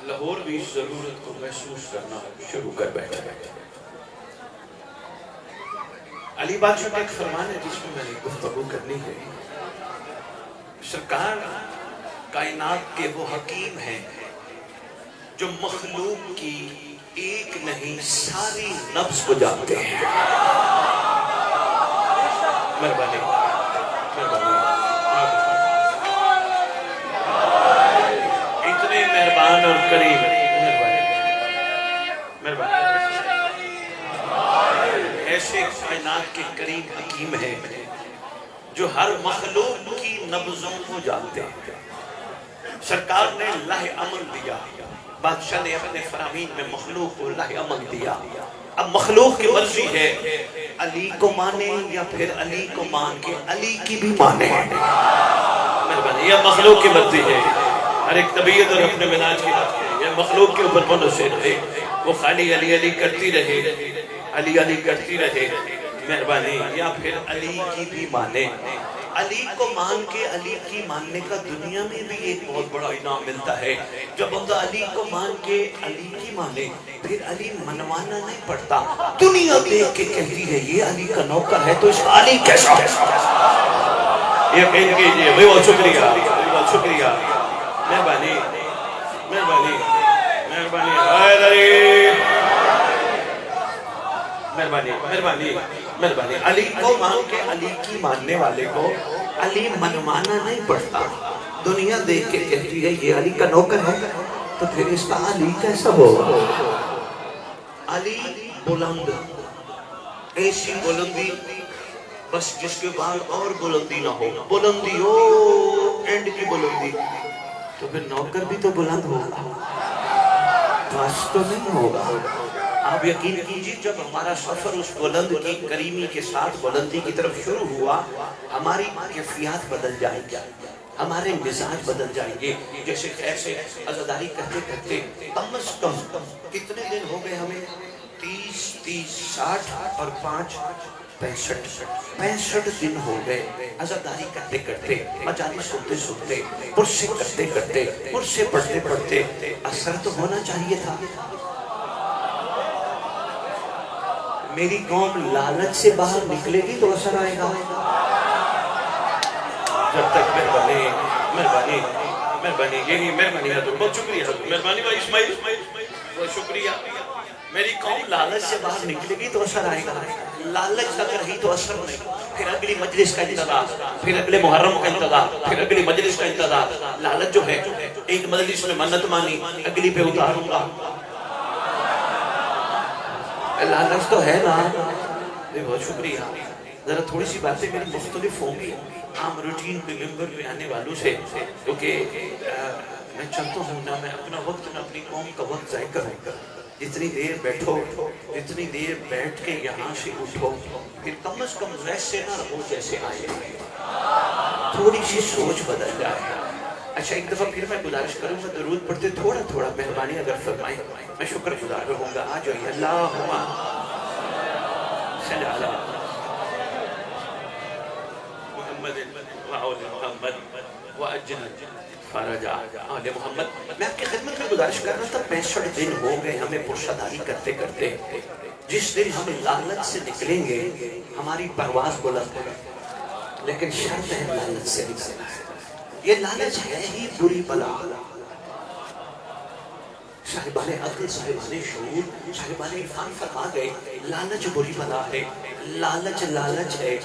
لاہور بھی اس ضرورت کو محسوس کرنا شروع کر بیٹھے. علی بادشاہ کا ایک فرمان ہے جس میں نے گفتگو کرنی ہے. سرکار کائنات کے وہ حکیم ہیں جو مخلوق کی ایک نہیں ساری نبض کو جانتے ہیں. مہربانی اتنے مہربان اور کریم. مہربانی ایسے کائنات کے قریب حکیم ہیں جو ہر مخلوق کی نبضوں کو جانتے ہیں. سرکار نے لہ عمل دیا. بادشاہ نے اپنے فرامین میں مخلوق کو لہ عمل دیا. اب مخلوق کی مرضی ہے علی کو مانے یا پھر علی کو مان کے علی کی بھی مانے. مہربانی یہ مخلوق کی مرضی ہے. ہر ایک طبیعت اور اپنے مزاج کی بات ہے. یہ مخلوق کے اوپر منحصر ہے. وہ خالی علی علی کرتی رہے, علی علی کرتی رہے. مہربانی یا پھر علی کی بھی مانے. علی کو مان کے علی کی ماننے کا دنیا میں بھی ایک بہت بڑا انعام ملتا ہے. جب بندہ علی کو مان کے علی کی مانے پھر علی منوانا نہیں پڑتا. دنیا دیکھ کے کہتی ہے یہ علی کا نوکر ہے تو اس کا علی کیسا ہے. یقین کیجئے بہت شکریہ, بہت شکریہ. مہربانی مہربانی مہربانی مہربانی مہربانی مہربانی. علی کو مان کے علی کی ماننے والے کو علی منوانا نہیں پڑتا. دنیا دیکھ کے کہتی ہے یہ علی کا نوکر ہے تو پھر اس کا علی کیسا ہوگا. علی بلند, ایسی بلندی بس جس کے بعد اور بلندی نہ ہو. بلندی ہو اینڈ کی بلندی تو پھر نوکر بھی تو بلند ہوگا, بس تو نہیں ہوگا. آپ یقین کیجئے جب ہمارا سفر اس بلند کی کریمی کے ساتھ بلندی کی طرف شروع ہوا ہماری کیفیات بدل جائیں گی, ہمارے مزاج بدل جائیں گے. جیسے ایسے عزاداری کرتے کرتے کم از کم کتنے دن ہو گئے ہمیں 30 60 اور 5 65 دن ہو گئے عزاداری کرتے کرتے, مجالس سنتے سنتے, پرسے کرتے کرتے, پرسے پڑھتے پڑھتے. اثر تو ہونا چاہیے تھا. میری قوم لالچ سے باہر نکلے گی تو اثر آئے گا. جب تک مہربانی مہربانی مہربانی یہی مہربانی ہے تو بہت شکریہ. مہربانی بھائی اسماعیل بہت شکریہ. میری قوم لالچ سے باہر نکلے گی تو اثر آئے گا. لالچ اگر رہی تو اثر نہیں. پھر اگلی مجلس کا انتظار, پھر اگلے محرم کا انتظار, پھر اگلی مجلس کا انتظار. لالچ جو ہے ایک مجلس میں منت مانی اگلی پہ اتاروں گا. لالچ تو ہے نا. بہت شکریہ. ذرا تھوڑی سی باتیں میری مختلف ہوں گی عام روٹین پہ ممبر پہ آنے والوں سے, کیونکہ میں چلتا ہوں نہ میں اپنا وقت نہ اپنی قوم کا وقت ضائع کروں. جتنی دیر بیٹھو, جتنی دیر بیٹھ کے یہاں سے اٹھو, پھر کم از کم ویسے نہ رہو جیسے آئے. تھوڑی سی سوچ بدل جائے. اچھا ایک دفعہ پھر میں گزارش کروں گا درود پڑھتے تھوڑا تھوڑا مہربانی اگر فرمائیں میں شکر گزار رہوں گا. آ جائیے. اللہم صلی علی محمد وآل محمد وعجل فرج آل محمد. میں آپ کی خدمت میں گزارش کر رہا تھا 65 دن ہو گئے ہمیں پرشداری کرتے کرتے. جس دن ہم لالچ سے نکلیں گے ہماری پرواز بلند ہے, لیکن شرط ہے لالچ سے نکلنا ہے. یہ لالچ ہے ہی بری بلا. صاحبان عقل, صاحبان شعور, صاحبان عرفان فرما گئے لالچ بری بلا ہے. لالچ لالچ ہے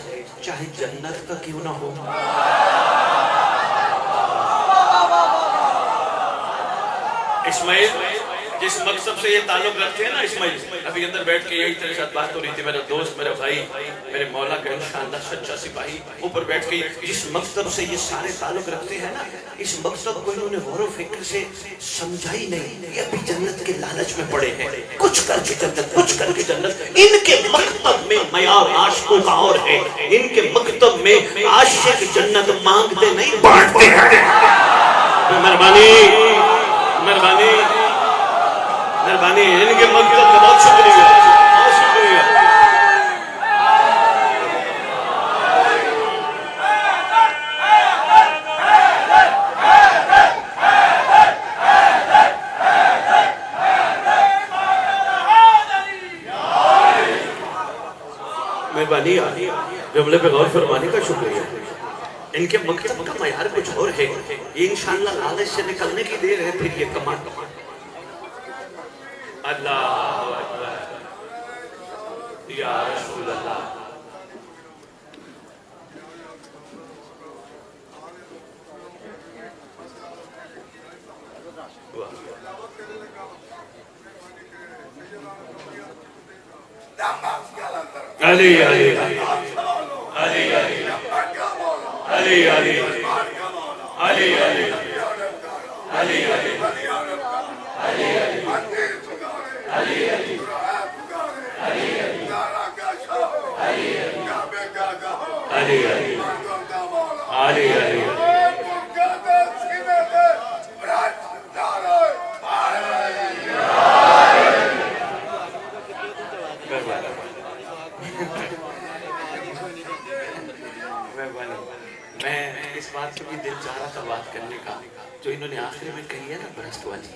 چاہے جنت کا کیوں نہ ہو. اسماعیل جس مقصد سے یہ تعلق رکھتے ہیں نا اسماعیل, ابھی اندر بیٹھ کے یہی تیرے ساتھ بات ہو رہی تھی. میرا دوست, میرا بھائی, میرے مولا کا انشاءاللہ سچا سپاہی اوپر بیٹھ کے جس مقصد سے یہ سارے تعلق رکھتے ہیں نا, اس مقصد کو انہوں نے غور و فکر سے سمجھا ہی نہیں. یہ ابھی جنت کے لالچ میں پڑے ہیں, کچھ کر کے جنت, کچھ کر کے جنت. ان کے مقصد میں معیار عاشقوں کا اور ہے. ان کے مقصد میں عاشق جنت مانگتے نہیں بانٹتے ہیں. مہربانی مہربانی مہربانی. ان کے مقصد کا بہت شکریہ, بہت شکریہ. مہربانی جملے پہ غور فرمانے کا شکریہ. ان کے مکتب کا معیار کچھ اور ہے. یہ انشاءاللہ لالچ سے نکلنے کی دیر ہے. پھر یہ کمان اللہ اکبر یا رسول اللہ. علی علی علی علی علی علی علی علی میں اس بات کو بھی دل چاہ رہا تھا بات کرنے کا جو انہوں نے آخر میں کہی ہے نا برست والی,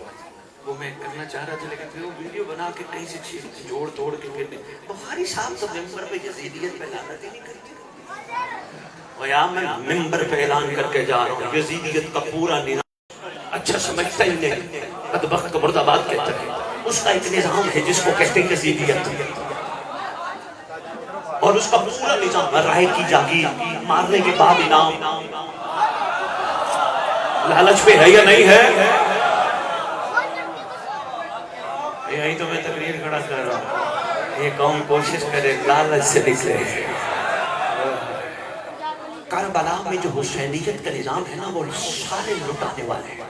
وہ میں کرنا چاہ رہا تھا لیکن پھر وہ ویڈیو بنا کے کہیں سے چیز جوڑ توڑ کے پھر بخاری صاحب تو ممبر پہ یزیدیت پہ لعنت ہی نہیں کرتی. ویا میں ممبر پہ اعلان کر کے جا رہا ہوں یزیدیت کا پورا نظام اچھا سمجھتا ہی نہیں, بدبخت کو مرد آباد کہتا ہے. اس کا ایک نظام ہے جس کو کہتے ہیں یزیدیت, اور اس کا پورا نظام رائے کی جاگیر, مارنے کے بعد انعام. لالچ پہ ہے یا نہیں ہے؟ یہی تو میں تقریر کھڑا کر رہا ہوں. یہ قوم کوشش کرے لالچ سے نکلے. کربلا میں جو حسینیت کا نظام ہے نا وہ سارے لٹانے والے ہیں.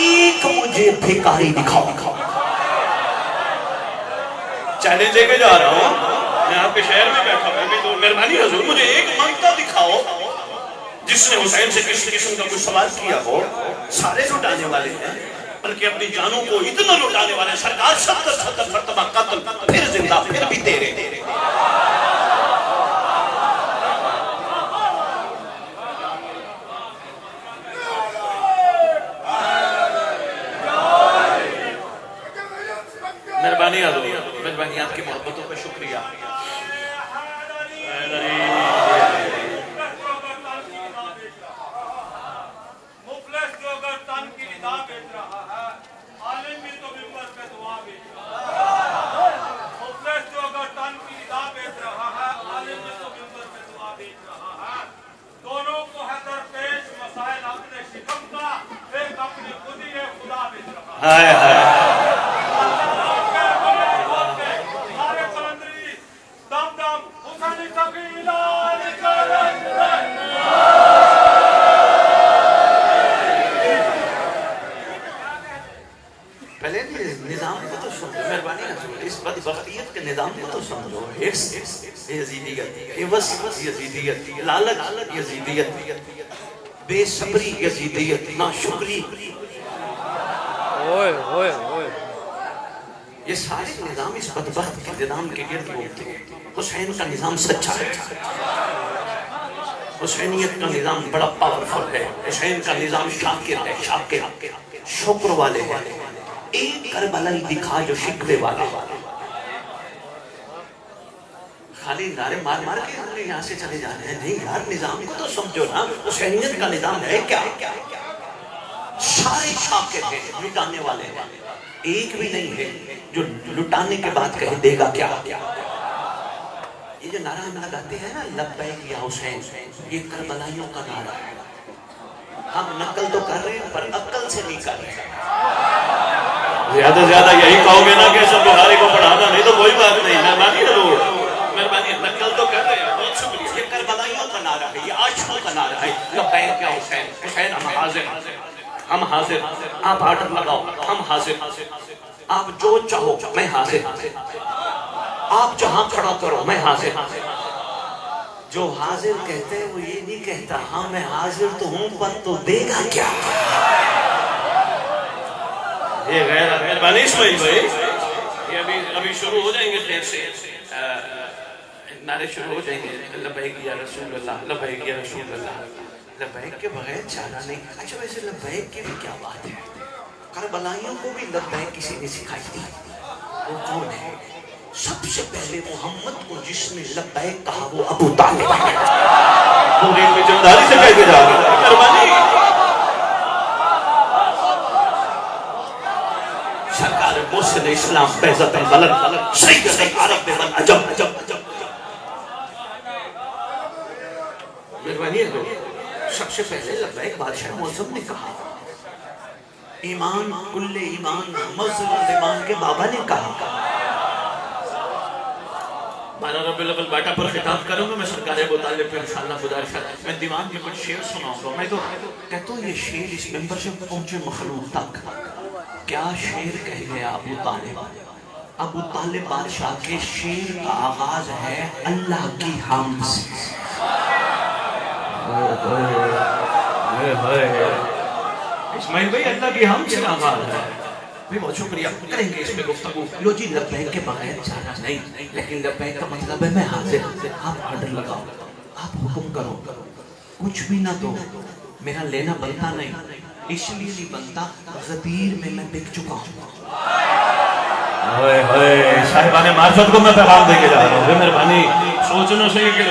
ایک مجھے بھکاری دکھاؤ. چیلنج دے کے جا رہا ہوں, میں آپ کے شہر میں بیٹھا ہوں, تو مہربانی حضور مجھے ایک منگتا دکھاؤ جس نے حسین سے کسی قسم کا کوئی سوال کیا ہو. سارے لٹانے والے ہیں, بلکہ اپنی جانوں کو اتنا لٹانے والے ہیں. سرکار 70 مرتبہ قتل, پھر زندہ, پھر بھی تیرے. مہربانی حضور, مہربانی آپ کی محبتوں کا شکریہ. ہائے ہائے پہلے نظام کو تو سمجھو, مہربانی اس بدبختیت کے نظام کو تو سمجھو. یزیدیت, یزیدیت, لالچ یزیدیت, بے صبری یزیدیت, ناشکری. یہ سارے نظام اس بدبخت کے نظام کے گرد گھومتے ہیں. حسین کا نظام سچا ہے, حسینیت کا نظام بڑا پاورفل ہے. حسین کا نظام شاکر ہے, شاکر, شکر والے ہیں. ایک کربلا دکھا جو شکوے والے. خالی نعرے مار مار کے ہم نے یہاں سے چلے جانے ہیں. نہیں یار, نظام کو تو سمجھو نا. حسینیت کا نظام ہے کیا؟ سارے شاکر ہیں, لٹانے والے ہیں. ایک بھی نہیں ہے جو لٹانے کے بعد کہے دے گا کیا. یہ جو نعرہ ہم لگاتے ہیں نا لبیک یا حسین, یہ کربلائیوں کا نعرہ ہے. ہم نقل تو کر رہے ہیں پر عقل سے نہیں کر رہے ہیں. زیادہ زیادہ یہی کہو گے نا کہ سب بخاری کو پڑھانا, نہیں تو کوئی بات نہیں. مہربانی ضرور, مہربانی. نقل تو کر رہے ہیں, بہت شکریہ. یہ کربلائیوں کا نعرہ ہے, یہ عاشقوں کا نعرہ ہے. لبیک یا حسین, حسین ہم حاضر, ہم حاضر. آپ آرڈر لگاؤ, ہم حاضر. آپ جو چاہو میں حاضر. آپ جہاں کھڑا کرو میں حاضر. جو حاضر کہتے ہیں وہ یہ نہیں کہتا ہاں میں حاضر تو ہوں پر تو دے گا کیا. یہ غیر مہربانی اسماعیل بھائی, یہ ابھی شروع ہو جائیں گے خیر سے, نعرے شروع ہو جائیں گے. لبیک یا رسول اللہ, لبیک یا رسول اللہ. لبیک کے بغیر چارہ نہیں. اچھا ویسے لبیک کی بھی کیا بات ہے؟ کربلائیوں کو بھی لبیک کسی نے سکھائی تھی. وہ کون ہے؟ سب سے پہلے محمد کو جس نے لبیک کہا وہ ابو طالب ہے. پوری میں جمداری سے کہہ کے جا رہا ہے مہربانی. سرکار مرشد اسلام بعزت البلد سید عرب من عجم. مہربانی ہے. سب سے پہلے لبیک بادشاہ معظم نے کہا. ایمان کل ایمان مظلم ایمان کے بابا نے کہا. 12 ربیع الاول باٹا پر خطاب کروں گا میں سرکار ابو طالب پہ انشاءاللہ گزارش. میں دیوان کے کچھ شعر سناؤں گا. میں تو کہتا ہوں یہ شعر اس ممبر سے پہنچے مخلوق تک. کیا شعر کہہ گیا ابو طالب. ابو طالب بادشاہ کے شعر کا آغاز ہے اللہ کی حمد سے. اسماعیل بھائی اللہ کی حمد سے آغاز ہے. بہت شکریہ. کریں گے اس میں گفتگو. لو جی لبیک کے بغیر جانا نہیں لیکن لبیک کا مطلب ہے میں حاضر. آپ آرڈر لگاؤ آپ حکم کرو کچھ بھی نہ دو میرا لینا بنتا نہیں. اس لیے نہیں بنتا غدیر میں بک چکا ہوں. صاحبان معرفت کو میں پیغام دے کے جا رہا ہوں. مہربانی سوچنا صحیح کہ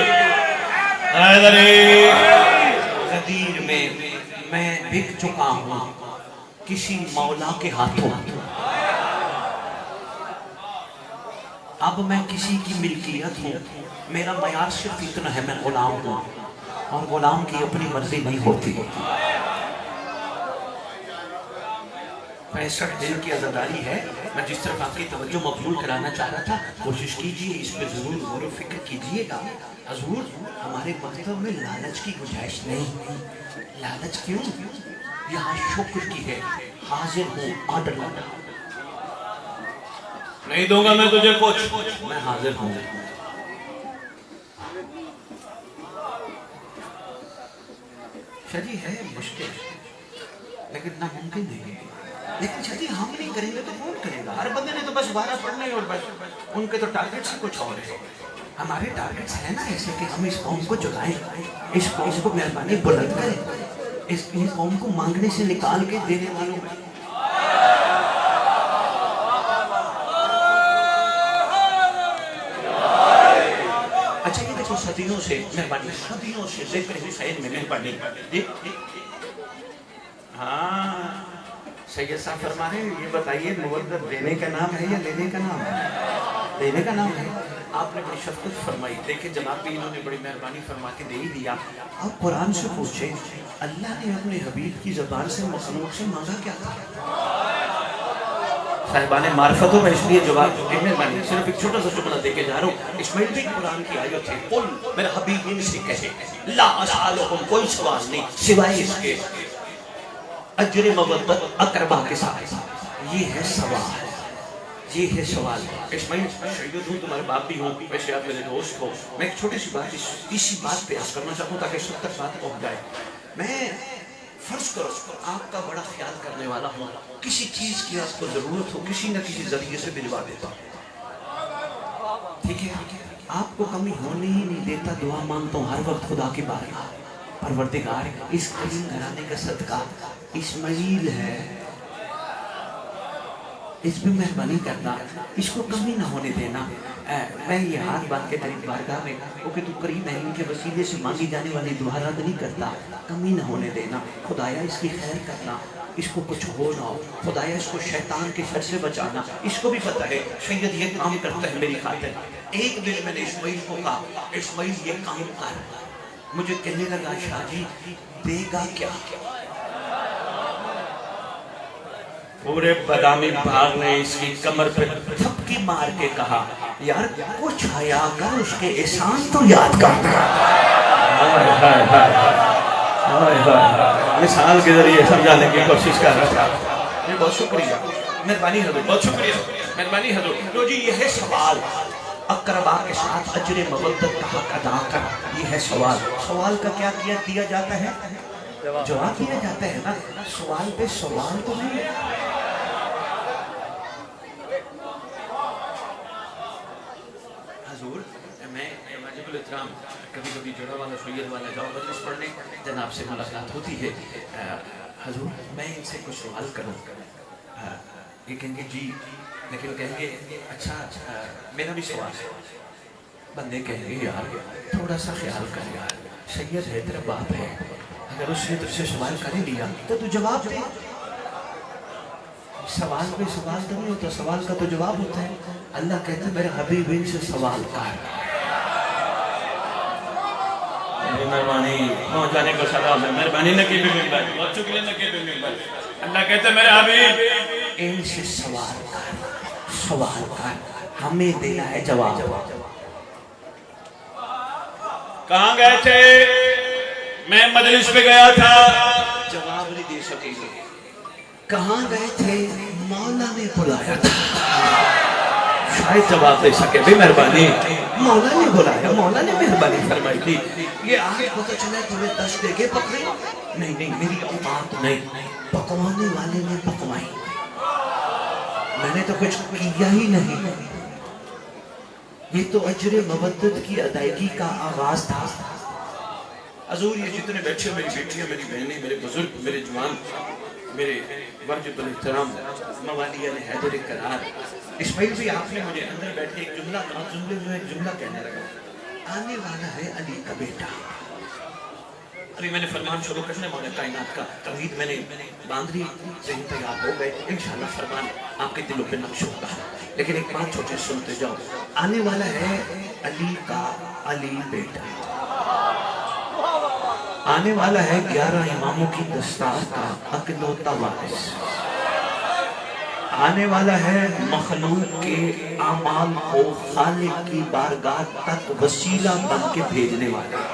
غدیر میں بک چکا ہوں کسی مولا کے ہاتھوں. اب میں کسی کی ملکیت ہوں. میرا معیار صرف اتنا ہے میں غلام ہوں اور غلام کی اپنی مرضی نہیں ہوتی. 65 دن کی عزاداری ہے. میں جس طرف آپ کی توجہ مقبول کرانا چاہ رہا تھا کوشش کیجئے اس پہ ضرور غور و فکر کیجئے گا. حضور ہمارے مکتب میں لالچ کی گنجائش نہیں. لالچ کیوں؟ یہاں شکر کی ہے. حاضر ہوں آرڈر لگا. نہیں دوں گا میں تجھے کچھ. میں حاضر ہوں. شجی ہے مشکل لیکن ناممکن نہیں. لیکن شجی ہم نہیں کریں گے تو کون کرے گا؟ ہر بندے نے تو بس 12 پڑھنا ہے اور بس ان کے تو ٹارگٹس کچھ اور ہے. ہمارے ٹارگٹس ہیں نا ایسے کہ ہم اس قوم کو جگائیں, اس قوم کو مہربانی بلند کریں, اس قوم کو مانگنے سے نکال کے دینے والوں میں. اچھا یہ دیکھو صدیوں سے مہربانی صدیوں سے ذکر حسین میں مہربانی. ہاں سید صاحب فرما رہے ہیں یہ بتائیے مودت دینے کا نام ہے یا لینے کا نام ہے؟ دینے کا نام ہے. آپ نے بڑی شفقت فرمائی. دیکھیں جناب بھی انہوں نے بڑی مہربانی فرما کے دے ہی دیا. آپ قرآن سے پوچھیں اللہ نے اپنے حبیب کی زبان سے مخلوق سے مانگا کیا تھا؟ صاحبان معرفتوں میں اس لیے جواب مہربانی صرف ایک چھوٹا سا جملہ دے کے جا رہا ہوں. اسماعیل بھی قرآن کی آیت ہے قل میرے حبیب ان سے کہے لا اسالکم کوئی سوال نہیں سوائے اس کے اجر مودت اقربا کے ساتھ. یہ ہے سوال. یہ ہے سوال. اسماعیل شہید ہوں تمہارے باپ بھی ہوں ویسے آپ میرے دوست ہو. میں ایک چھوٹی سی بات اسی بات پہ عرض کرنا چاہتا ہوں تاکہ سب تک بات پہنچ جائے. میں فرض کرو آپ کا بڑا خیال کرنے والا ہوں. کسی چیز کی آپ کو ضرورت ہو کسی نہ کسی ذریعے سے بھجوا دیتا ہوں. ٹھیک ہے آپ کو کمی ہونے ہی نہیں دیتا. دعا مانگتا ہوں ہر وقت خدا کی بارگاہ پروردگار اس کریم گھرانے کا صدقہ اسماعیل ہے اس پہ مہربانی کرنا اس کو کمی نہ ہونے دینا. میں یہ ہاتھ باندھ کے تیری بارگاہ میں کہ تو کریم ہے ان کے وسیلے سے مانگی جانے والی دعا رد نہیں کرتا. کمی نہ ہونے دینا. خدایا اس کی خیر کرنا اس کو کچھ ہو نہ ہو. خدایا اس کو شیطان کے شر سے بچانا. اس کو بھی پتہ ہے سید یہ کام کرتا ہے میری خاطر. ایک دن میں نے اسماعیل کو کہا اسماعیل یہ کام کر. مجھے کہنے لگا شاہ جی دے گا کیا؟ پورے بادامی باغ نے اس کی کمر پہ تھپکی مار کے کہا یار کچھ حیا کر اس کے احسان تو یاد کر. مثال کے ذریعے سمجھانے کی کوشش کر رہا تھا. بہت شکریہ مہربانی حضور. بہت شکریہ مہربانی حضور. لو جی یہ ہے سوال. اقربا کے ساتھ اجر مودت کا حق ادا کر. یہ ہے سوال. سوال کا کیا دیا جاتا ہے؟ جواب دیا جاتا ہے نا. سوال پہ سوال تو نہیں. حضور میں واجب الاحترام کبھی کبھی جڑا والا سید والا جاؤ مجلس پڑھنے جناب سے ملاقات ہوتی ہے. حضور میں ان سے کچھ سوال کروں. یہ کہیں گے جی لیکن کہیں گے اچھا میرا بھی سوال ہے. بندے کہیں گے یار تھوڑا سا خیال کر یار, سید ہے تیرا باپ ہے, اگر اس نے تجھ سے سوال کر ہی لیا تو جواب دے. سوال پہ سوال تو نہیں ہوتا, سوال کا تو جواب ہوتا ہے. اللہ کہتا ہے میرے حبیب ان سے سوال کر. مہربانی پہنچانے کو سلام ہے, مہربانی نقیب ممبر, بہت شکریہ نقیب ممبر. اللہ کہتا ہے میرے حبیب ان سے سوال کر, سوال کر, ہمیں دینا ہے جواب. کہاں گئے تھے؟ میں مجلس پہ گیا تھا, جواب نہیں دے سکے گے. کہاں گئے تھے؟ مولا نے بلایا تھا, شاید جواب دے سکے. بھی مہربانی, مولا نے بلایا, مولا نے مہربانی فرمائی تھی. یہ آج پتہ چلا تمہیں 10 دے کے پکڑے. نہیں نہیں, میری اوقات نہیں, پکوانے والے نے پکوائی, میں نے تو کچھ کیا ہی نہیں. یہ تو اجر مودت کی ادائیگی کا آغاز تھا. حضور یہ جتنے بیٹھے, میری بیٹیاں, میری بہنیں, میرے بزرگ, میرے جوان, میرے واجب الاحترام موالیان حیدر قرار, اسماعیل بھی آپ نے مجھے اندر بیٹھے ایک جملہ کہا, ایک جملہ کہنے لگا, آنے والا ہے علی کا بیٹا. ابھی میں نے فرمان شروع کرنے مولا کائنات کا توحید میں نے باندھ لی, ذہن تیار ہو گئے, انشاءاللہ فرمان آپ کے دلوں پہ نقش ہوگا. لیکن ایک بات چھوٹے سنتے جاؤ, آنے والا ہے علی کا علی بیٹا, آنے والا ہے 11 اماموں کی دستار کا اکلوتا وارث, آنے والا ہے مخلوق کے اعمال کو خالق کی بارگاہ تک وسیلہ بن کے بھیجنے والا.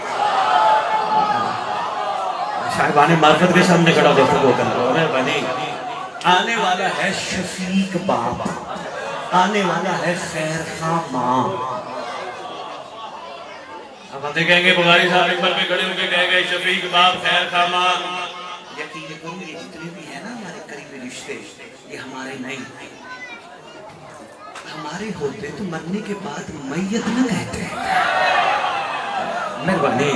صاحبان معرفت کے سامنے کھڑا گفتگو کر رہا ہوں, بنی آنے والا ہے شفیق باپ, آنے والا ہے خیر خواہ ماں. اب آتے کہیں گے بخاری صاحب ایک بار پہ کھڑے ہو کے کہے گئے شفیق باپ خیر خواہ ماں. یقین کرو یہ جتنے بھی ہیں نا ہمارے قریبی رشتے, یہ ہمارے نہیں, ہمارے ہوتے تو مرنے کے بعد میت نہ کہتے. مہربانی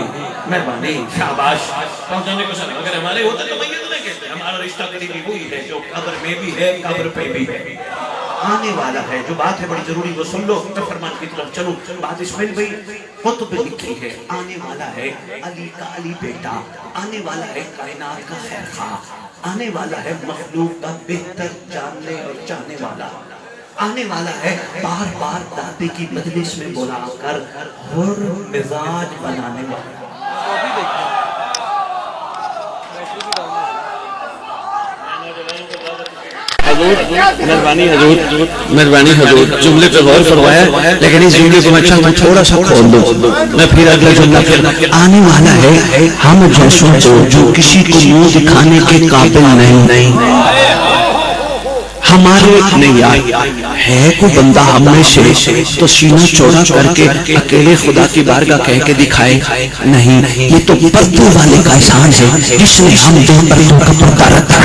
مہربانی شاباش, پہنچانے کو سلام. اگر ہمارے ہوتے تو میت نہ کہتے. ہمارا رشتہ قریبی وہی ہے جو قبر میں بھی ہے, قبر پہ بھی ہے. آنے والا ہے, جو بات ہے بڑی ضروری وہ سن لو, میں فرمان کی طرف چلو. بات اسماعیل بھائی خطب لکھی ہے, آنے والا ہے علی کا علی بیٹا, آنے والا ہے کائنات کا خیر خواہ, آنے والا ہے مخلوق کا بہتر جاننے اور چاہنے والا, آنے والا ہے بار بار دادے کی مجلس میں بلا کر حر مزاج بنانے والا. مہربانی حضور, جملے پہ غور فرمایا, لیکن اس جملے کو میں چاہتا ہوں تھوڑا سا کھول دوں. میں پھر اگلا جملہ پھر, آنے والا ہے ہم جیسوں کو جو کسی کو منہ دکھانے کے قابل نہیں, ہمارے نہیں یار ہے کوئی بندہ ہم میں سے تو سینہ چوڑا کر کے اکیلے خدا کی بارگاہ کہہ کے دکھائے نہیں. یہ تو پردے والے کا احسان ہے جس نے ہم دو پردوں کا پردہ رکھا.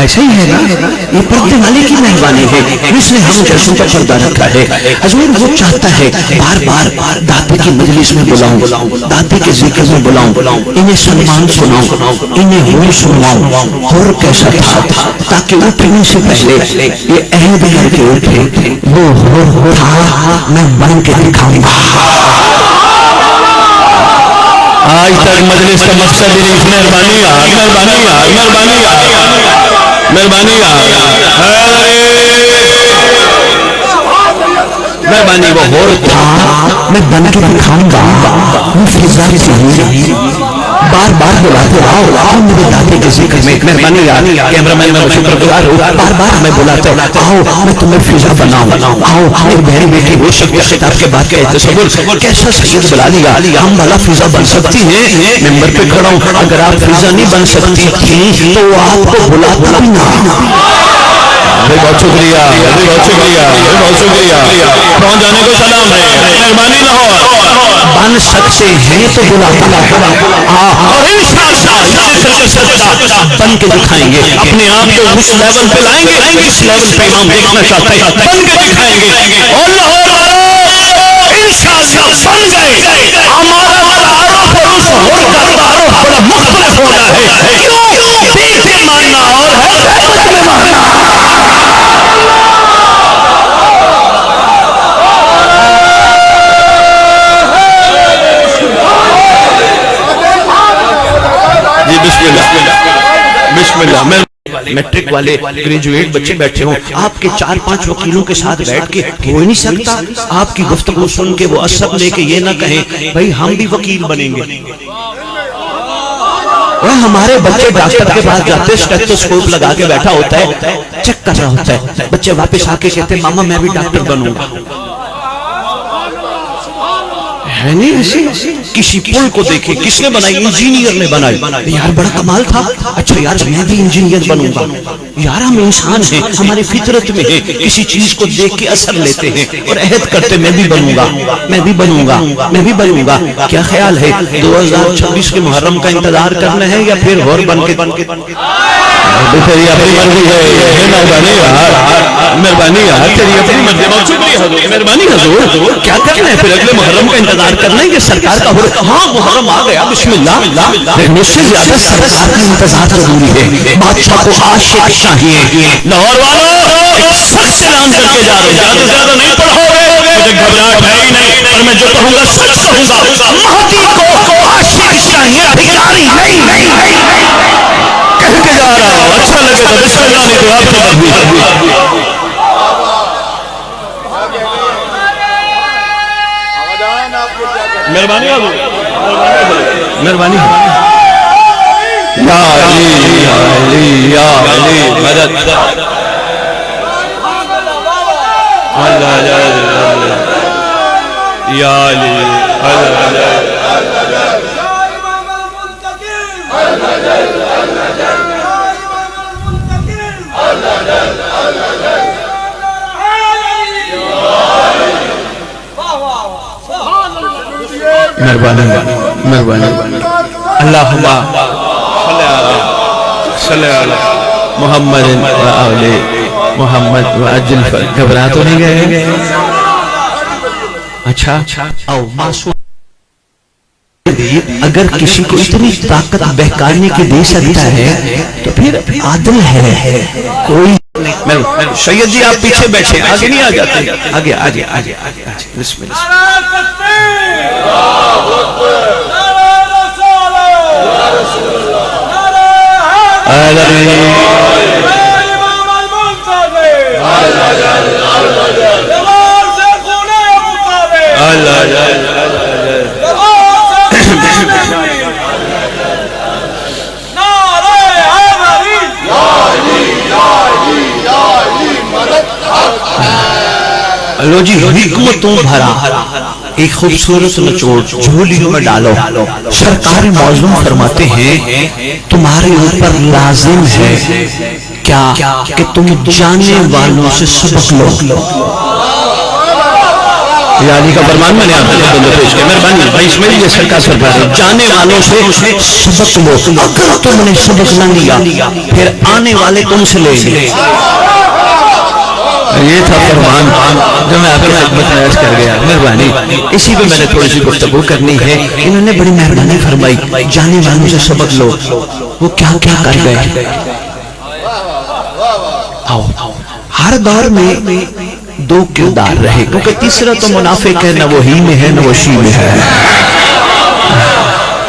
ایسے ہی ہے نا, یہ پردے والے کی مہربانی ہے جس نے ہم جیسوں کا پردہ رکھا ہے. حضور وہ چاہتا ہے بار بار دادے کی مجلس میں بلاؤں, دادے کے ذکر میں بلاؤں, انہیں سلمان سناؤں, انہیں ہور سنواؤں. ہور کیسا تھا تاکہ اٹھنے سے پہلے یہ عہد کر کے اٹھے, وہ ہور تھا میں بن کے دکھاؤں گا. آج تک مجلس کا مقصد ہی نہیں. مہربانی مہربانی, وہ ہور تھا میں بن کے دکھاؤں گا. وہ فضا چاہیے, بار بار بلاتے آؤ میرے دادے کے ذکر میں. مہربانی کیمرہ مین میں شکر گزار ہوں, بار بار ہمیں بلاتے آؤ میں تمہیں فضا بناؤں. آؤ میری بہن بیٹی ہو سکتی خطاب کے بعد کا تصور کیسا سید بلا لیا, ہم والا فضا بن سکتی ہیں. ممبر پہ کھڑا ہوں, اگر آپ فضا نہیں بن سکتی تھی تو آپ کو بلاتا بھی نہ. بہت شکریہ, بہت شکریہ. پہنچ جانے کو سلام ہے, مہربانی لاہور. بن سکتے ہیں تو بلا اور بن کے دکھائیں گے. اپنے آپ کو اس لیول پہ لائیں گے, اس لیول پہ ہم دیکھنا چاہتے ہیں, بن کے دکھائیں گے. اور لاہور انشاءاللہ بن گئے. ہمارا تعارف اور اس ہور کا تعارف بڑا مختلف ہونا ہے. کیوں؟ دل سے ماننا اور ہے میں ماننا. اللہ. میٹرک والے گریجویٹ بچے بیٹھے ہوں, آپ کے 4-5 وکیلوں کے ساتھ بیٹھ کے ہو ہی نہیں سکتا آپ کی گفتگو سن کے وہ عصب لے کے یہ نہ کہیں بھائی ہم بھی وکیل بنیں گے. ہمارے بچے ڈاکٹر کے پاس جاتے اسٹیتھوسکوپ لگا کے بیٹھا ہوتا ہے, چیک کر رہا ہوتا ہے, بچے واپس آ کے کہتے ہیں ماما میں بھی ڈاکٹر بنوں گا. ہے نہیں ایسے؟ کسی پل کو دیکھیں کس نے بنائی؟ انجینئر نے بنائی. یار بڑا کمال تھا, اچھا یار میں بھی انجینئر بنوں گا. یار ہم انسان ہیں, ہماری فطرت میں ہے کسی چیز کو دیکھ کے اثر لیتے ہیں اور عہد کرتے میں بھی بنوں گا, میں بھی بنوں گا, میں بھی بنوں گا. کیا خیال ہے 2026 کے محرم کا انتظار کرنا ہے یا پھر اور بن کے مہربانی یار تیری اپنی مرضی. مہربانی حضور کیا کرنا ہے پھر اگلے محرم کا انتظار کرنا ہے کہ سرکار کا ہاں محرم آ گیا بسم اللہ. مجھ سے زیادہ سرکار کا انتظار ضروری ہے. بادشاہ کو عاشق چاہیے. لاہور والوں سچ اعلان کر کے جا رہے ہیں, زیادہ نہیں پڑھو گے مجھے گھبراہٹ ہے ہی نہیں, اور میں جو کہوں گا سچ کہوں گا. مہدی کو عاشق چاہیے, بھکاری نہیں. کہہ کے جا رہا ہوں, اچھا لگے تو بسم اللہ نہیں تو آپ کی مرضی. مہربانی مہربانی یا علی یا علی یا علی مدد یا علی مہربانی مہربانی. اللہم صلی علی محمد و آل محمد و عجل فرج. گھبرا تو نہیں گئے؟ اچھا او معصوم اگر کسی کو اتنی طاقت بہکانے کی دے سکتا ہے تو پھر عادل ہے کوئی. سید جی آپ پیچھے بیٹھے, آگے نہیں آ جاتے, آگے آگے آگے آگے. بسم اللہ. لو جی حکمتوں بھرا ایک خوبصورت نچوڑ جھولیوں میں ڈالو. سرکار معظم فرماتے ہیں تمہارے اوپر لازم ہے کیا کہ تم جانے والوں سے سبق لو. یعنی کا فرمان میں نے آپ کو بندہ پیش کیا. مہربانی بھائی اسماعیل یہ سرکار فرماتے ہیں جانے والوں سے سبق لو. اگر تم نے سبق نہ لیا پھر آنے والے تم سے لیں گے. یہ تھا فرمان جو میں آپ کی خدمت میں عرض کر گیا. مہربانی اسی پہ میں نے تھوڑی سی گفتگو کرنی ہے. انہوں نے بڑی مہربانی فرمائی جانے والوں سے سبق لو. وہ کیا کیا کر گئے. آؤ ہر دور میں دو کردار رہے کیونکہ تیسرا تو منافق ہے, نہ وہ ہی میں ہے نہ وہ شی میں ہے,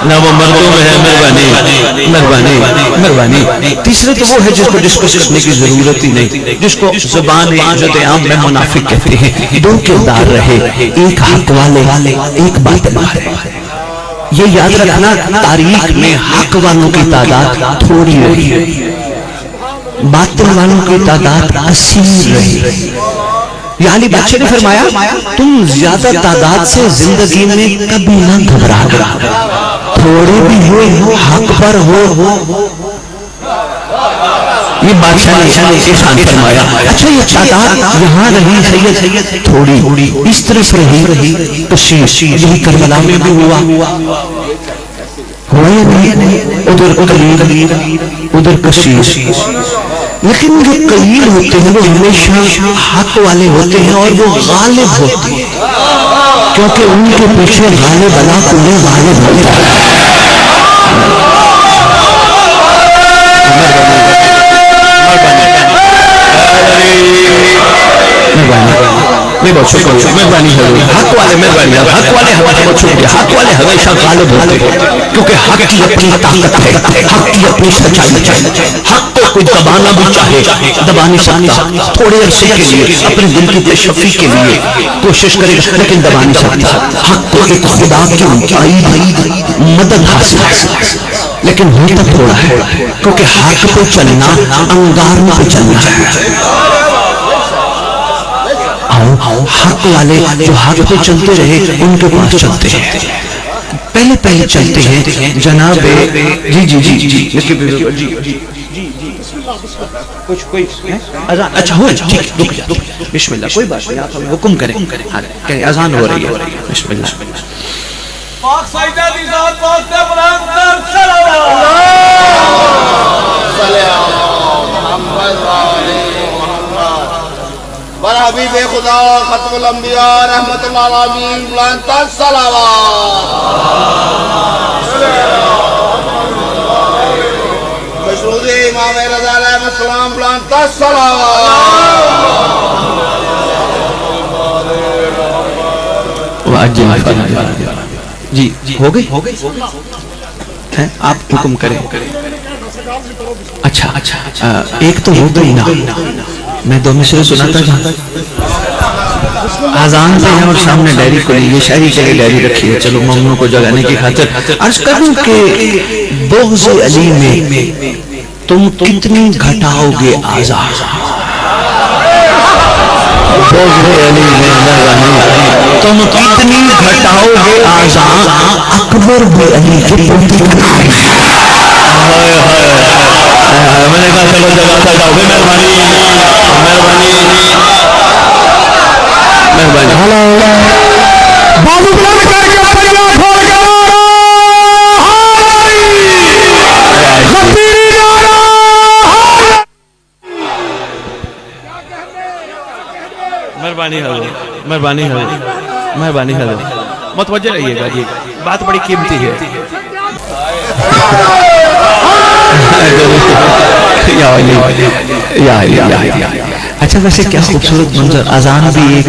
نہ وہ مردوں میں ہے. مہربانی مہربانی مہربانی. تیسرے تو وہ ہے جس کو ڈسکس کرنے کی ضرورت ہی نہیں, جس کو زبان عزت عام میں منافق کہتے ہیں. دو کردار رہے, ایک حق والے ایک باطل والے. یہ یاد رکھنا تاریخ میں حق والوں کی تعداد تھوڑی رہی, باطل والوں کی تعداد کثیر رہی. یعنی بادشاہ نے فرمایا تم زیادہ تعداد سے زندگی میں کبھی نہ گھبرانا, تھوڑے بھی ہو حق پر ہو. یہ بادشاہ نے احسان فرمایا. اچھا یہ تعداد یہاں رہی سید تھوڑی, اس طرح سے رہی کشیش. یہی کربلا میں بھی ہوا ادھر قلیل ادھر کشیش. لیکن جو قلیل ہوتے ہیں وہ ہمیشہ حق والے ہوتے ہیں اور وہ غالب ہوتے ہیں کیونکہ ان کے پیچھے غالب اللہ کلے غالب ہوتا ہے. میں بہت شکریہ. مہربانی حق والے مہربانی حق والے ہمارے بہت شکریہ. حق والے ہمیشہ غالب ہوتے ہیں کیونکہ حق کی اپنی طاقت ہے, حق کی اپنی سچائی ہے, حق کوئی دبانا بھی چاہے دبا نہیں سکتا، تھوڑے عرصے کے لیے اپنے دل کی تشفی کے لیے کوشش کرے گا لیکن دبا نہیں سکتا۔ حق کو ایک خدا کی تائید مدد حاصل ہے لیکن ہوتا تھوڑا ہے، کیونکہ حق پہ چلنا انگاروں پہ چلنا ہے۔ آؤ حق والے جو حق پہ چلتے رہے ان کے پاس چلتے ہیں، پہلے چلتے ہیں جناب کچھ کوئی اچھا ہو بسم اللہ، کوئی بات نہیں، آپ حکم کریں، اذان ہو رہی ہے، بسم اللہ۔ پاک سجدہ دی ذات پاک تے بلند کر صلوات بر حبیب خدا ختم الانبیاء رحمت اللہ العالمین بلند کر صلوات مشروط امام رضا علیہ السلام بلند کر صلوات جی ہو گئی آپ حکم کریں۔ اچھا ایک تو ہو گئی نا، میں دو مصرے سناتا جاتا، آزان پہ ہیں اور سامنے ڈائری کھلی، یہ شاعری کے لیے ڈائری رکھی ہے، چلو ممنوع کو جگانے کی خاطر عرض کروں کہ بغض علی میں تم کتنی گھٹاؤ گے آزان، بغض علی میں تم کتنی گھٹاؤ گے آزان، اکبر بھی علی کے پوتی بنائے۔ میں نے کہا چلو جگاتا جاؤ گے، مہربانی بابو بلند کر کے اپنا کھول کے مہربانی حضرت متوجہ رہیے گا، یہ بات بڑی قیمتی ہے۔ اچھا ویسے کیا خوبصورت منظر، اذان بھی ایک،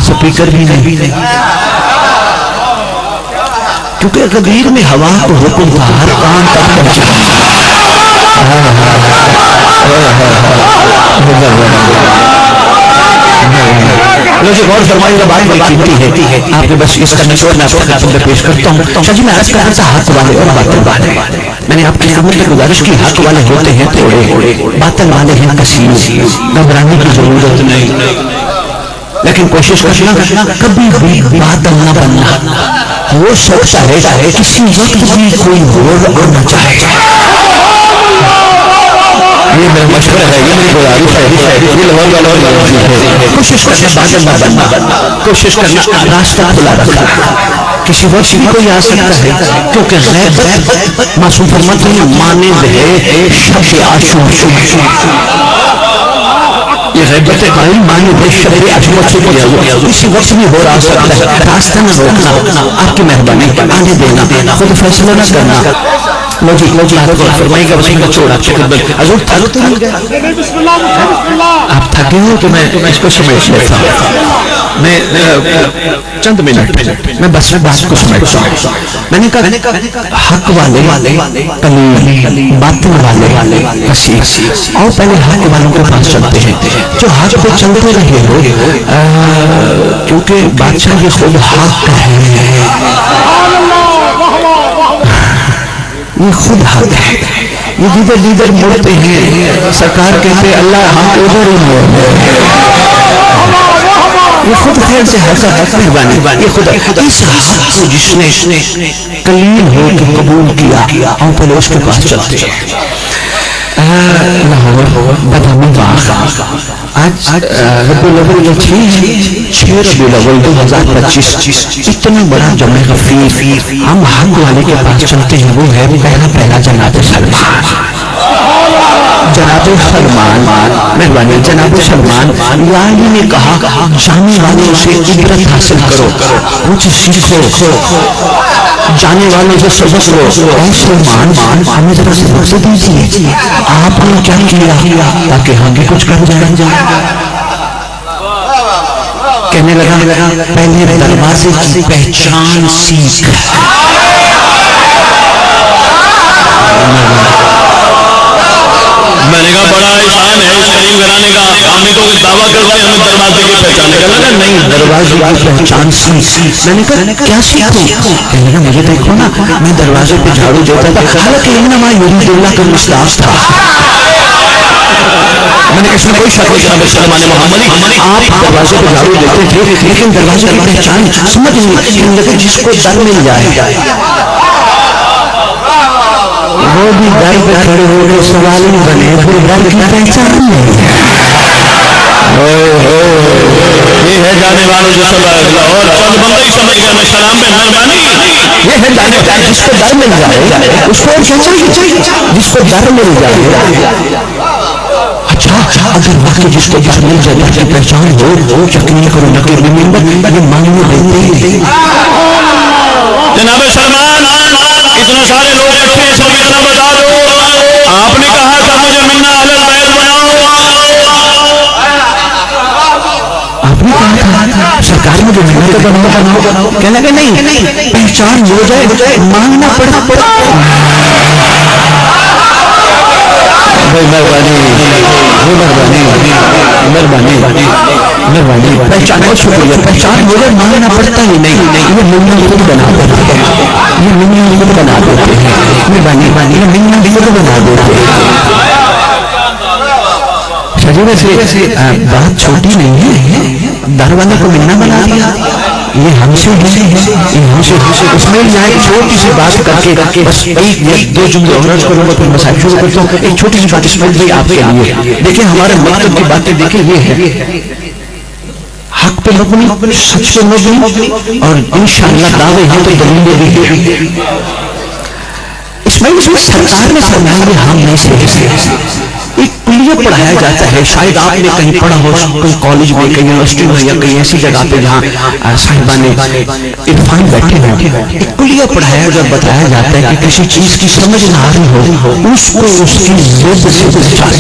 سپیکر بھی نہیں، کیونکہ غدیر میں ہوا کو حکم تھا ہر کان تک پہنچا۔ لوگ غور فرمائیے گا، بات بڑی قیمتی ہے، آپ نے بس اس کا نچوڑ میں آپ کو خاتم پہ پیش کرتا ہوں۔ شاہ جی میں عرض کر رہا تھا حق والے اور باطل والے، میں نے آپ کی خدمت میں گزارش کی، حق والے ہوتے ہیں تھوڑے، باطل والے ہیں کثیر، گھبرانے کی ضرورت نہیں، لیکن کوشش کرنا کبھی بھی باطل نہ بننا۔ ہو سکتا ہے کسی وقت بھی کوئی اور آنا چاہے، یہ میرا مشورہ ہے، یہ میری گزارش ہے، یہ لوگ کوشش کرنا باطل نہ بننا، کوشش کرنا راستہ کھلا رکھنا، کسی وقت بھی کوئی آ سکتا ہے، کیونکہ غیبت معصوم فرماتے ہیں مانند ہے شب عاشور، یہ غیبت قائم مانند ہے شب عاشور سے کیا ہوا، کسی وقت بھی ہو رہا سکتا ہے، راستہ نہ روکنا، آپ کی مہربانی آنے دینا، خود فیصلہ نہ کرنا۔ لوجی فرمائے گا، بس میں چھوڑا حضور تھک تو نہیں گیا، آپ تھکے ہو کہ میں اس کو سمیٹ لیتا ہوں، میں چند منٹ میں بس بات کو سمیٹتا ہوں۔ میں نے کہا حق والے قلیل، باطل والے کثیر، اور پہلے حق والوں کے پاس چلتے ہیں جو حق پہ چلتے رہے ہو، کیونکہ بادشاہ یہ خود حق ہے، یہ خود حق ہے، یہ لیڈر مڑتے ہیں، سرکار کہتے اللہ ہم ادھر ہی موڑ ہیں، یہ خود خیر سے حق مہربانی، یہ خود اس حق کو جس نے قلیل ہو کے قبول کیا اور پہلے اس کے پاس چلتے ہیں۔ لاہور بدامی باغ، آج ربیع الاول 6 ربیع الاول 2025، اتنا بڑا جمع غفیر، ہم حق والے کے پاس چلتے ہیں، وہ ہے پہلا جناب سلمان، جناب سلمان، مہربانی جناب سلمان، لالی نے کہا جانے والوں سے عبرت حاصل کرو، کچھ سیکھو، جانے والوں سے سبق لو، اور سلمان ہمیں ذرا سبق سے دیجیے، آپ نے کیا کیا تاکہ ہم بھی کچھ کر جائیں۔ کہنے لگا پہلے دروازے کی پہچان سیکھ، میں نے پہچانے گا؟ ہم بھی تو دعویٰ کرتے ہیں ہمیں دروازے کی پہچانے گا. لگا نہیں دروازے کی پہچان سی. میں نے کہا کیا سیکھوں؟ کہنے لگا مجھے دیکھو نا میں دروازے پہ جھاڑو دیتا تھا حالانکہ انما یرید اللہ کا مصداق تھا. میں نے اس میں کوئی شک نہیں. جناب سلمان محمدی آپ دروازے پہ جھاڑو دیتے تھے لیکن دروازے کی پہچان سمجھ نہیں لگے جس کو در مل جائے وہ بھی در پہ کھڑے ہو گئے سوال ہی بنے پھر در کی پہچان نہیں. یہ ہے جانے والوں جو سب اور چند بندے ہی سمجھ گئے. میں سلام پہ مہربانی. یہ ہے جانے والے جس کو در مل جائے اس کو کیا چاہیے جس کو در مل جائے. اچھا اگر واقعی جس کو در مل جائے کی پہچان ہو یقین کرو نہ کہ ریمبر یہ مانگنے دیتے ہیں. جناب سلمان اتنے سارے لوگ اکٹھے اس وقت اتنا بتا دو آپ نے کہا تھا مجھے منا اہل بیت بناؤ. آپ نے کہا تھا سرکار مجھے منا تو بناؤ. کہنے لگے نہیں پہچان ہو جائے مانگنا پڑا. مہربانی پہچان بہت شکریہ. پہچان ہو جائے مانگنا پڑتا ہی نہیں. یہ منا خود بنا دیتے ہیں. یہ منا خود بنا دیتے ہیں. مہربانی یہ منا خود بنا دیتے ہیں. ویسے بات چھوٹی نہیں ہے. در والے کو منا بنا دیا. یہ ہم سے ہے یہ ہم سے اس میں یہاں ایک چھوٹی سی بات کر کے بس ایک یا دو جملے اور عرض کروں گا پھر مسائل شروع کرتا ہوں. ایک چھوٹی سی بات اس میں بھی آپ کے لیے دیکھیں ہمارے مکتب کی باتیں دیکھیں یہ ہے حق پہ مبنی سچ پہ مبنی اور انشاءاللہ دعوے ہیں تو دلیلیں بھی ہیں. اس میں سرکار نے فرمایا یہ ہم نہیں سے ایک کلیہ پڑھایا جاتا ہے. شاید آپ نے کہیں پڑھا ہو کوئی کالج میں کہیں یونیورسٹی میں یا کہیں ایسی جگہ پہ جہاں صاحبان عرفان بیٹھے ہیں. ایک کلیہ پڑھایا جب بتایا جاتا ہے کہ کسی چیز کی سمجھ نہ آ رہی ہو اس کو اس کی ضد سے بچائے.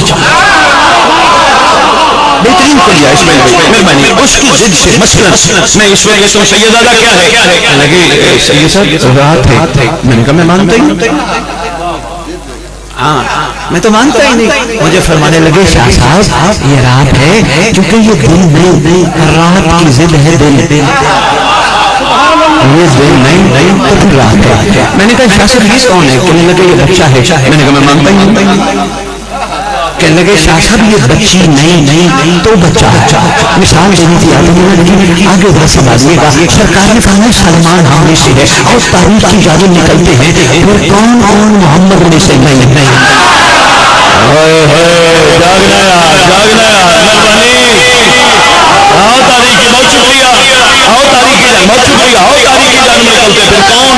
بہترین کلیہ اس میں مہربانی اس کی ضد سے. مثلا میں اس وقت تم سیدادہ کیا ہے لگے سید صاحب رات ہے. میں نے کہا میں مانتا ہی ہاں میں تو مانتا ہی نہیں. مجھے فرمانے لگے شاہ صاحب یہ رات ہے کیونکہ یہ دل نہیں رات کی ضد ہے. دل یہ دل نہیں تو رات ہے. میں نے کہا شاہ صاحب یہ کون ہے؟ کہنے لگے یہ بچہ ہے. میں نے کہا میں مانتا ہی نہیں. کہنے لگے شاہ صاحب یہ بچی نہیں تو بچہ ہے. مثال دینی تھی آگے بڑھ سمجھیے گا. سرکار نے فرمایا سلمان ہم میں سے ہے اور تاریخ کی جانب نکلتے ہیں پھر کون محمد میں سے نہیں. جاگنا مہربانی. آؤ تاریخ کی بہت شکریہ. آؤ تاریخ کی جان بہت شکریہ. آؤ تاریخ کی جانب نکلتے پھر کون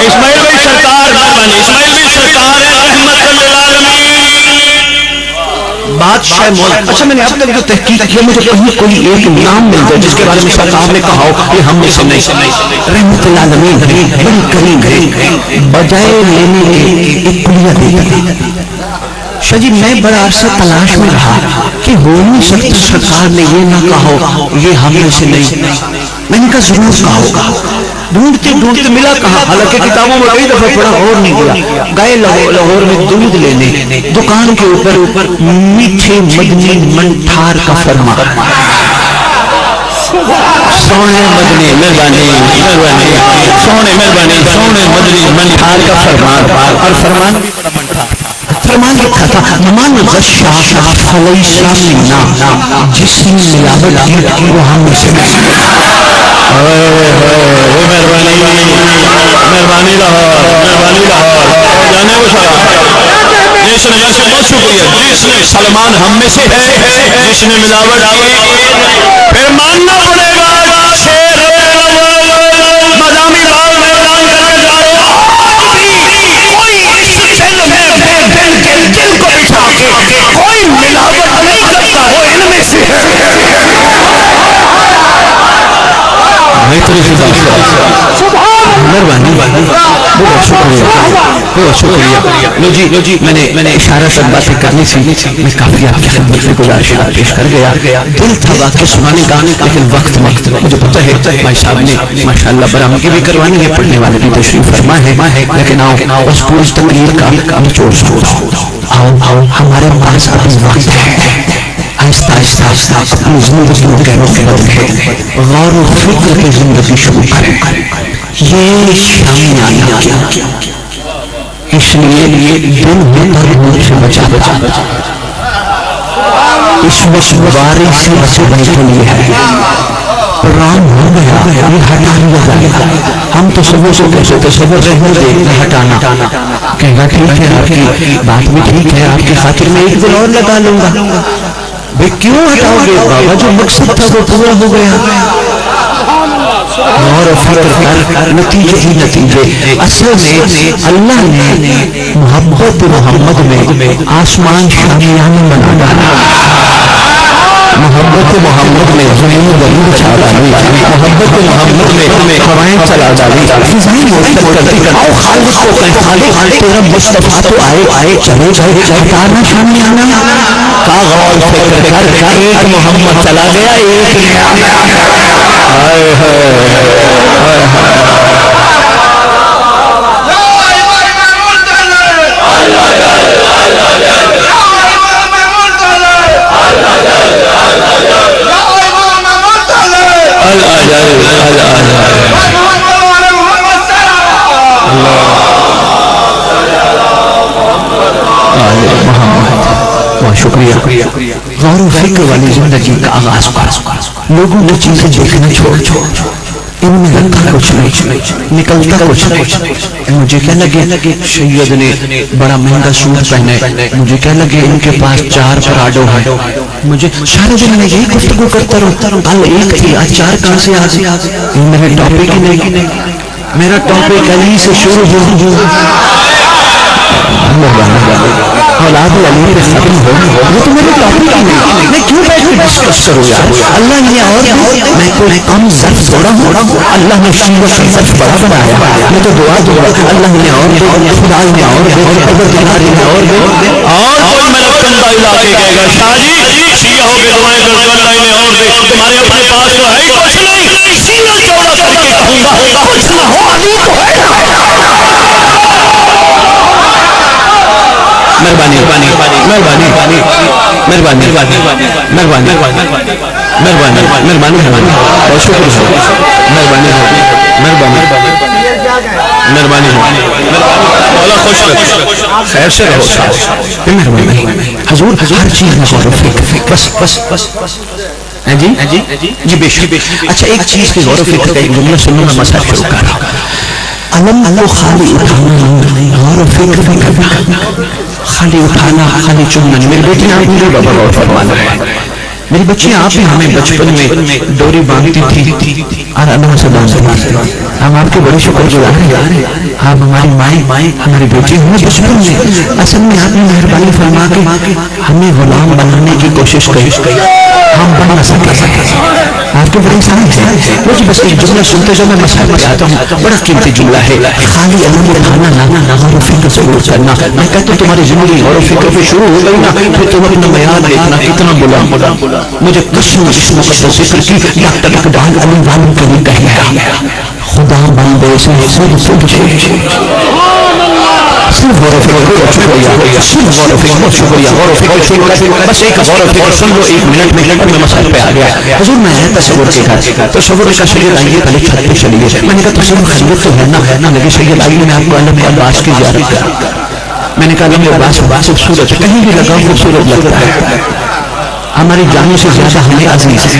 اسماعیل بھائی سرکار مہربانی. اسماعیل بھائی سرکار رحمت للعالمین بادشاہ مولا. اچھا میں نے اب تک جو تحقیق کیا مجھے کہیں کوئی ایک نام مل جائے جس کے بارے میں سرکار نے کہا ہو یہ ہم میں سے نہیں. رحمت للعالمین بڑی کریم ہے. بجائے لینے کے ایک کلیہ دیتا. شاہ جی میں بڑا عرصہ تلاش میں رہا کہ ہو نہیں سکتا سرکار نے یہ نہ کہا ہو یہ ہم میں سے نہیں. میں نے کہا ضرور کہا ہوگا. ڈھونڈتے ملا کہاں. حالانکہ کتابوں میں کئی دفعہ پڑھا اور نہیں گیا. گئے لاہور میں دودھ لینے. دکان کے اوپر میٹھے مدنی منٹھار کا فرمان. سونے مدنی مہربانی سونے مدنی منٹھار کا فرمان. اور فرمان بھی بڑا منٹھار. فرمان لکھا تھا من غشا فلیس منا. جس نے ملاوٹ کی وہ ہم میں سے نہیں. مہربانی لاہور جانے کو جس نے بہت شکریہ. جس نے سلمان ہم میں سے ہے جس نے ملاوٹ کی پھر ماننا پڑے گا. مدامی لاؤ میں اعلان کرنے جا رہا ہوں دل کو بٹھا کے کوئی ملاوٹ نہیں کرتا ہو ان میں سے مہربانی. بہت شکریہ. لو جی میں نے اشارہ سے باتیں کرنی تھی. میں کافی آپ کی خدمت میں گزارشات پیش کر گیا. دل تھا واقعہ سنانے کا لیکن وقت مجھے پتہ ہے بھائی صاحب نے ماشاءاللہ برآمدگی بھی کروانی ہے, پڑھنے والے بھی تشریف فرما ہے, لیکن آؤ اس پوری تقریر کا نچوڑ آؤ ہمارے پاس ابھی وقت ہے. آہستہ آہستہ اپنی زندگیوں کے رخ بدلے, غور و فکر کی زندگی شروع کریں. یہ شامیانہ کیا, اس لیے دن میں سے بچا اس مشوارے سے بچنے کے لیے ہے. پران ہو گیا یہ ہٹا لیا جائے گا. ہم تصور سے کیسے تصور رہنے دے ہٹانا کہے گا ٹھیک ہے آپ کی بات بھی ٹھیک ہے, آپ کی خاطر میں ایک دن اور لگا لوں گا. بھئی کیوں ہٹاؤ گے بابا, جو مقصد تھا وہ پورا ہو گیا. اور فکر کر نتیجے ہی نتیجے. اصل میں اللہ نے محبت محمد میں آسمان شامیانہ بنا ڈالا. محبت محمد میں زمین زمین چھا ڈالی. محبت محمد میں ہوائیں چلا ڈالی. فضائیں مرتب کرتی آؤ خالق کو کہیں خالق تیرا مصطفیٰ تو آئے چلے جائے ہٹانا شامیانہ کا غور فکر کر ایک محمد چلا گیا ایک نیا. ہائے شکریہ. غور و فکر والی زندگی کا آغاز کر. لوگوں نے چیزیں دیکھنا چھوڑ ان میں رکھا کچھ نہیں, نکلتا کچھ نہیں. مجھے کیا لگے سید نے بڑا مہنگا سوٹ پہنے, مجھے کیا لگے ان کے پاس 4 پراڈو ہے. مجھے سارے دن میں یہی گفتگو کرتا رہتا. کل ایک تھی آج 4 کہاں سے آ گئی. میرے ٹاپک ہی نہیں, میرا ٹاپک علی سے شروع ہو. اولاد علی پہ ختم ہو, وہ تو میرے ٹاپک ہی نہیں. میں کیوں بیٹھ کے ڈسکس کروں یار. اللہ نے اور میں کوئی کم ظرف تھوڑا ہوں, اللہ نے ظرف بڑا بنایا. میں تو دعا اللہ نے اور دے, خدا نے اور دے, پروردگار نے اور دے. اور کوئی میں کندہ علاقے کہے گا شاہ جی سیاہوں پہ دعائیں کرتے اللہ نے اور دے, تمہارے اپنے پاس تو ہے کچھ نہیں, سینہ چوڑا کر کے کہوں گا کچھ نہ ہو علی تو ہے. مہربانی مہربانی مہربانی مہربانی مہربانی مہربانی بہت شکریہ. مہربانی مہربانی اللہ خوش رہے, خیر سے رہو. مہربانی حضور ہر چیز میں غور و فکر. بس جی بے شک. اچھا ایک چیز کی غور و فکر کا ایک جملہ سنوں میں مسئلہ شروع کر رہا ہوں. علم کو خالی اٹھانا نہیں, غور و فکر بھی کرنا. خالی اٹھانا خالی چننا. میری بیٹی آپ مجھے بابا بہت فرمانا ہے. میری بچی آپ ہی ہمیں بچپن میں ڈوری باندھتی تھی اور اللہ سے باندھتی تھی. ہم آپ کے بڑے شکر گزار ہیں. آپ ہماری مائیں ہماری بیٹی ہمیں بچپن میں اصل میں آپ نے مہربانی فرما کے ہمیں غلام بنانے کی کوشش کی. ہم بن نہ سکے. آپ کے بڑے انسان ہیں. مجھے بس ایک جملہ سنتے جو میں مسئلہ پر آتا ہوں, بڑا قیمتی جملہ ہے. خالی علم اٹھانا لانا غور و فکر ضرور کرنا. میں کہتا ہوں تمہاری زندگی غور و فکر پہ شروع ہو گئی نا, پھر تم اپنا معیار دیکھنا کتنا بلا. مجھے قسم اس مقدس ذکر کی ڈاکٹر اقبال علی والوں کے لیے کہنا, خدا بندے سے صرف پوچھے. صرف غور و فکر. شکریہ, صرف غور و فکر. شکریہ. غور و فکر شروع کر. بس ایک غور و فکر سن لو, 1 منٹ میں مسائل پہ آ گیا. حضور میں ہے تصور کے گھر, تصور کا سید آئیے پہلے چھت پہ چلیے. میں نے کہا تصور خیریت تو ہے نا نبی سید آئیے میں آپ کو علم عباس کی زیارت کرا. میں نے کہا علم عباس خوبصورت ہے, کہیں بھی لگا خوبصورت لگتا ہے. ہماری جانوں سے زیادہ ہمیں عزیز ہے.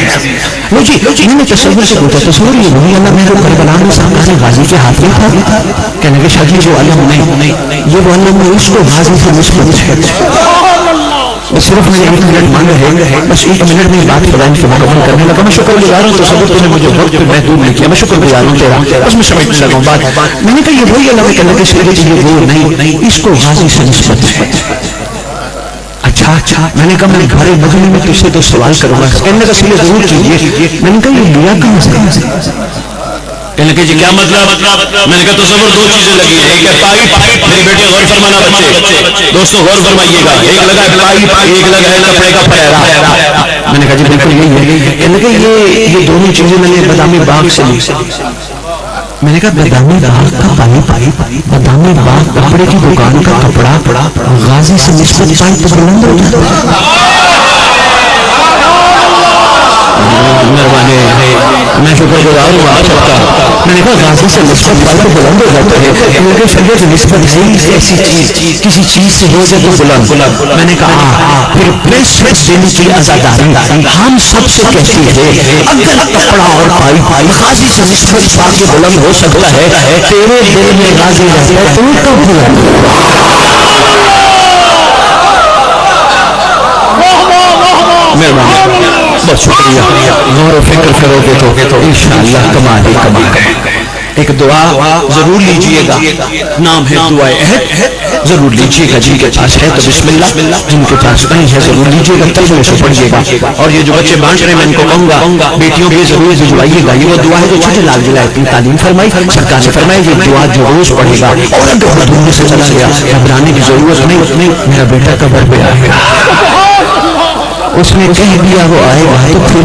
جی میں نے تصور سے پوچھا, تصور یہ وہی اللہ میرے کربلا میں سامنے غازی کے ہاتھ میں تھا. کہنے کے شاہ جی وہ علم نہیں, یہ وہ علم نہیں, اس کو غازی سے مشکل ہے. صرف میں 1 منٹ مانگا ہے, بس 1 منٹ میں بات خدائی سے مکمل کرنے لگا. میں شکر گزار ہوں, تصور تو نے مجھے وقت محدود نہیں کیا. میں شکر گزار ہوں تیرا, بس میں سمجھنے لگا ہوں بات. میں نے کہا یہ وہی اللہ میں کہنے کے شاہ جی یہ وہ نہیں, اس کو غازی سے نسبت ہے. اچھا میں نے کہا میں گھر مدنی میں تجھ سے تو سوال کروں گا. کہنے کا سیلے ضرور کیجیے. میں نے کہا یہ لیا کہاں سے. کہنے لگے جی کیا مطلب؟ میں نے کہا تصور دو چیزیں لگی ہیں، ایک ہے پائپ، میری بیٹی غور فرمانا بچے دوستوں غور فرمائیے گا، ایک لگا ہے پائپ، ایک لگا ہے کپڑے کا پھیرا۔ میں نے کہا جی بالکل یہی ہے۔ کہنے لگے یہ دونوں چیزیں میں نے بادامی باغ سے لی۔ میں نے کہا بادامی باغ کا پائپ، بادامی باغ کپڑے کی دکان کا کپڑا، غازی سے نسبت پائپ تو بلند ہو جاتا ہے۔ مہربانی، میں شکر گزار ہوں آپ سب کا۔ میں نے کہا غازی سے نسبت پائپ تو بلند ہو جاتا ہے، کیونکہ شریعت نسبت ہے ایسی چیز، کسی چیز سے ہو جائے تو بلند۔ میں نے کہا پھر پریس دینے کی آزاداری ہم سب سے کہتی ہے، اگر کپڑا اور پائپ غازی سے نسبت پا کے بلند ہو سکتا ہے، تیرے دل میں غازی رہتا ہے تو کب بلند مہربانی، بہت شکریہ۔ غور و فکر کرو گے تو انشاءاللہ کمال ہی کمال ہے۔ ایک دعا ضرور لیجئے گا، نام ہے دعائے عہد، ضرور لیجئے گا۔ جن کے پاس ہے تو بسم اللہ، جن کے پاس نہیں ہے ضرور لیجئے گا، ترجمے سے پڑھیے گا۔ اور یہ جو بچے بانٹ رہے ہیں میں ان کو کہوں گا بیٹیوں کے ضرور بھجوائیے گا۔ یہ وہ دعا ہے جو چھوٹے لال ضلع کی تعلیم فرمائی، سرکار نے فرمایا یہ دعا جو روز پڑھے گا اور اگر دنیا سے چلا گیا گھبرانے کی ضرورت نہیں، میرا بیٹا قبر پہ آئے گا۔ اس نے کہہ دیا وہ آئے گا تو پھر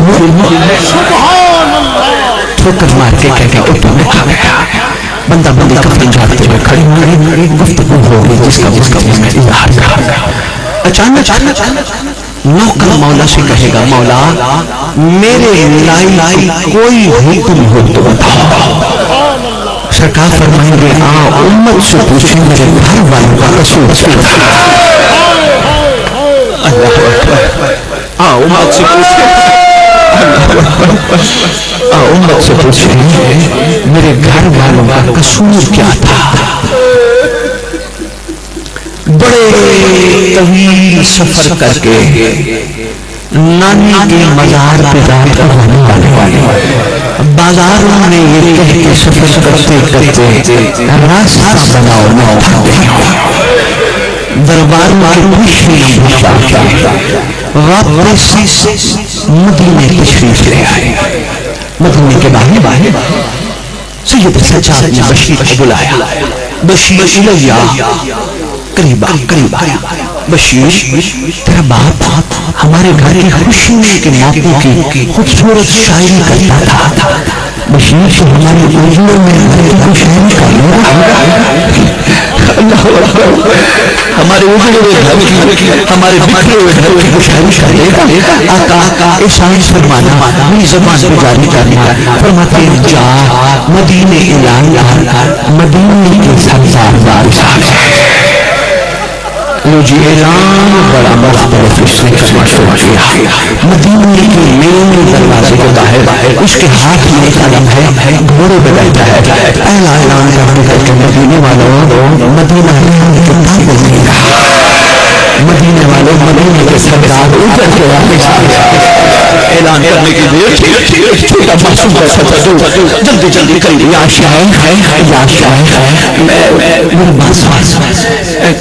ٹھوکر مار کے کہہ گیا اوپر میں کھا گیا۔ بندہ بندی کفن جاتے ہوئے کھڑی ہوئی، گفتگو ہوگی جس کا میں اظہار کرا۔ اچانک نوکر مولا سے کہے گا مولا میرے لائی کوئی حکم ہو تو بتاؤ۔ سرکار فرمائیں گے امت سے پوچھیں میرے گھر والوں کا قصور کیا تھا۔ اللہ اکبر، امت سے پوچھیں، امت سے پوچھیں میرے گھر والوں کا قصور کیا تھا۔ بڑے طویل سفر کر کے نانی کے مزار پہ رات پڑھانے والے بازاروں میں یہ کہہ کے سفر کرتے کرتے راستہ بناؤ نہ تھا دربار میں کچھ نہیں بھولا، واپس مدینے تشریف لے آئے۔ مدینے کے باہر سید سجاد نے بشیر کو بلایا، بشیر الیہ قریب آیا۔ بشیر تیرا باپ ہمارے گھر کی خوشی کے موقع کی خوبصورت شاعری کرتا تھا۔ بشیر سے ہماری اردو میں شاعری کر اللہ ہمارے اجڑے ہوئے گھر کی، ہمارے بکھرے ہوئے گھر کی گشائی کرے گا۔ آقا احسان فرمانا، میری زبان پہ جاری کرنا۔ فرماتے ہیں جا مدینے اعلان کر، مدینے کے سردار بادشاہ لو جی اعلان بڑا مختلف اس نے کرنا کیا۔ مدینے کے مین دروازے کے باہر اس کے ہاتھ میں ایک علم ہے، گھوڑے پہ بیٹھا ہے۔ پہلا اعلان کرنے کے مدینے والوں مدینہ مدینے والوں مدینے کے سردار اوپر کے واپس اعلان کرنے کی دیر چھوٹا معصوم بیٹھا تھا، جلدی جلدی کریے یا شیخ یا شیخ میری بات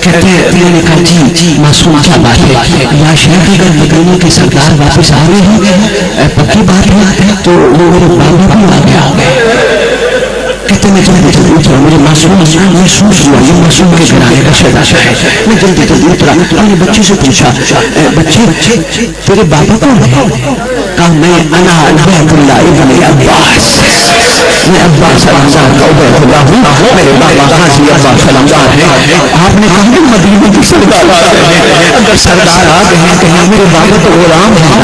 کہتے ہیں میں نے کہا جی معصوم کیا بات ہے یا شیخ اگر مدینے کے سردار واپس آ رہے ہیں پکی بات ہے تو وہ میرے بابا بھی آ گیا ہوگا۔ کہتے میں جلدی جلدی اترا، مجھے معصوم محسوس ہوا یہ معصوم کے گھرانے کا شہزادہ ہے۔ میں جلدی جلدی اترا، میں نے بچے سے پوچھا بچے تیرے بابا کون ہے؟ کہا میں انا عبید اللہ ابن عباس، میں عباس سلامدار کا عبید اللہ ہوں، میرے بابا غازی عباس سلامدار ہیں۔ آپ نے کہا کہ مدینے کی سردار آ گئے ہیں، اگر سردار آ گئے ہیں کہیں میرے بابا تو غلام ہیں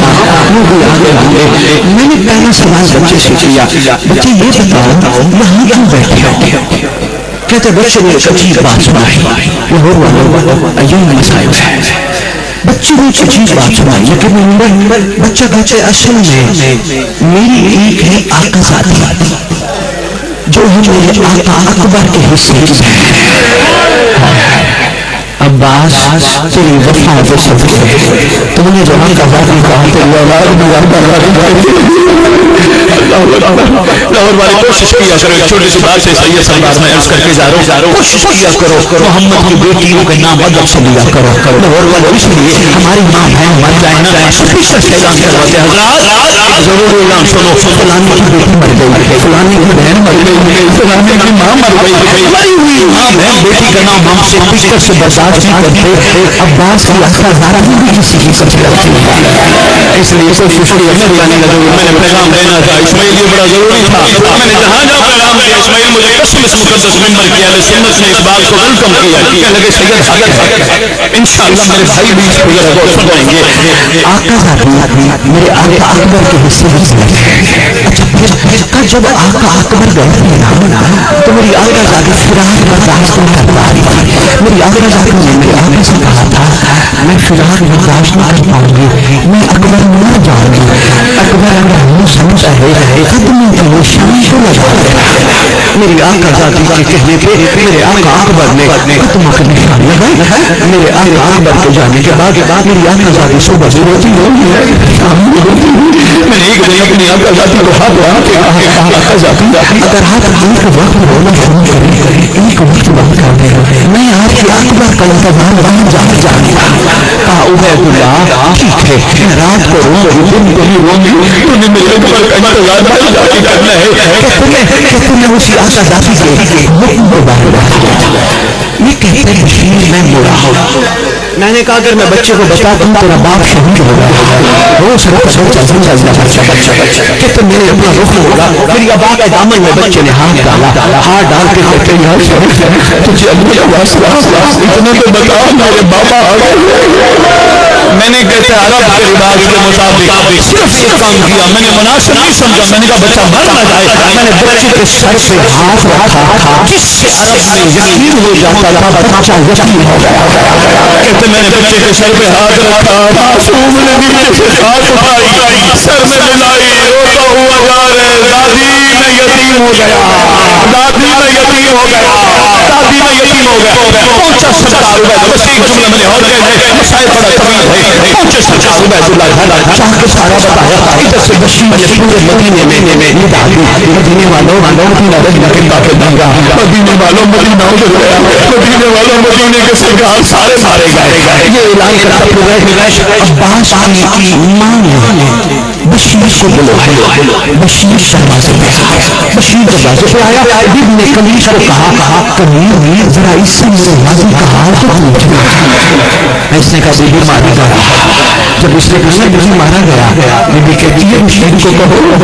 وہ بھی آ گئے ہوں گے۔ میں نے پہلا سوال بچے سے کیا بچے یہ بتاؤ یہاں کیوں بیٹھے ہو؟ کہتے بچے نے ایک عجیب بات سنائی، لاہور والوں یہ مسائل ہے۔ بچے نے ایک عجیب بات سنائی لیکن بچہ کہتے اصل میں میری ایک ہے آقا ذاتی جو ہے میرے آقا اکبر کے حصے کی ہے۔ اب عباس تیری وفا کے صدقے تم نے جو حق آزادی کہا تیری اولاد میں لاہور والے کوشش کیا کرو ایک چھوٹی سی بات سے سید سرکار میں عرض کر کے جا رہا ہوں کوشش کیا کرو محمد کی بیٹیوں کے نام ادب سے لیا کرو لاہور والے اس لیے ہماری ماں بہن مر جائے نا اسپیشل سے اعلان کرواتے ہیں حضرات ضرور اعلان سنو فلانے کی بیٹی مر گئی فلانے کی بہن مر گئی فلانے کی ماں مر گئی مری ہوئی ماں بہن بیٹی کا نام ہم سے پکڑ سے برداشت نہیں کرتے عباس کی اخلاق بھی کسی کی سچ کرتی ہے اس لیے کوشش کی میں نے پیغام دینا تھا اسماعیل یہ بڑا ضروری تھا میں نے جہاں جہاں پیغام دیا اسماعیل مجھے قسم اس مقدس ممبر کی اہل سنت نے اس بات کو ویلکم کیا کہنے لگے سید انشاءاللہ میرے بھائی بھی اس فکر کو سمجھائیں گے آقا میرے آقا اکبر کے حصے میں سے اچھا پھر جب آقا اکبر گئے تو میری آقا زادی فراق برداشت نہیں کر پا رہی تھی میری آقا زادی نے میرے آقا سے کہا تھا میں فراق برداشت نہیں کر پاؤں گی میں اکبر مر جاؤں گی اکبر اگر منہ سمجھا ہے ختم کی روشنی کو لگا میری آقا زادی کے کہنے پہ میرے آقا اکبر نے ختم کا نشان لگائی میرے آقا اکبر کو جانے کے بعد میری آقا زادی صبح سے روتی ہوئی ہے میں نے ایک دن اپنی آقا ذاتی کو ہاتھ وہاں کے آقا ذاتی اگر آپ ایک وقت بولنا شروع کریں ایک وقت بات کر دیں میں آپ کی اکبر کا انتظار وہاں جانے کہا عبید اللہ ٹھیک ہے میں رات کو روؤں گی دن کو بھی روؤں گی تو نے میرے اکبر کا انتظار بھائی ذاتی کرنا ہے کہ تمہیں اسی آقا ذاتی کے حکم کو باہر یہ کہتے ہیں شیر میں مڑا میں نے کہا اگر میں بچے کو بتا دوں تیرا باپ شہید ہوگا وہ سب کا کہ تم میرے اپنا رخ ہوگا میری ابا کے دامن میں بچے نے ہاتھ ڈالا ہاتھ ڈال کے کہتے ہیں یار شہید تجھے ابھی واسطہ اتنے تو بتاؤ میرے بابا میں نے کہتے عرب کے رواج کے مطابق صرف یہ کام کیا میں نے مناسب نہیں سمجھا میں نے کہا بچہ مر نہ جائے میں نے بچے کے سر پہ ہاتھ رکھا جس سے عرب میں یقین ہو جاتا تھا بچہ یقین ہو گیا کہتے میں نے بچے کے سر پہ ہاتھ رکھا معصوم نے نیچے سے خاک اٹھائی سر میں ملائی روتا ہوا جا رہے دادی میں یتیم ہو گیا دادی میں یتیم ہو گیا دادی میں یتیم ہو گیا پہنچا سرکار عبید بس ایک جملہ میں نے اور کہہ دے مسائل بڑا طویل ہے پہنچے سرکار عبید اللہ شاہ کے سارا بتایا ادھر سے بشیر نے پورے مدینے میں ندا دی مدینے والوں مدینہ رہنا کے باقی دنگا مدینے والوں مدینہ ادھر گیا مدینے والوں مدینے کے سرکار سارے مارے گئے یہ اعلان کرتا پورا عباس کی ماں نے بشیر کو بلوایا بشیر دروازے پہ بشیر دروازے پہ آیا ابن نے کمیز کو کہا کمیز ذرا اس سے میرے ماضی کا حال تو پوچھنا اس نے کہا بی بی مارا گیا جب اس نے کہا بی بی مارا گیا بی بی کہتی ہے حسین کو کہو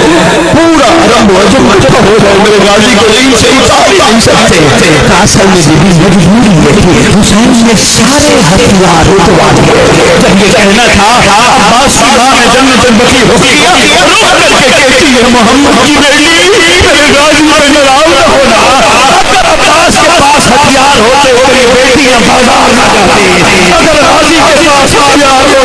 پورا عرب وجب مجبہ ہو جائے میرے غازی کو دین سے اتار نہیں سکتے اصل میں بی بی مجبوری ہے حسین نے سارے ہتھیار اتوا دیے جب یہ کہنا تھا عباس کی ماں نے جنت البقیع رخ کیا روح کر کے کہتی ہے محمد کی بیٹی میرے غازی پہ ناراض نہ ہونا اگر عباس کے پاس ہتھیار ہوتے تیری بیٹیاں بازار نہ جاتی اگر غازی کے پاس ہتھیار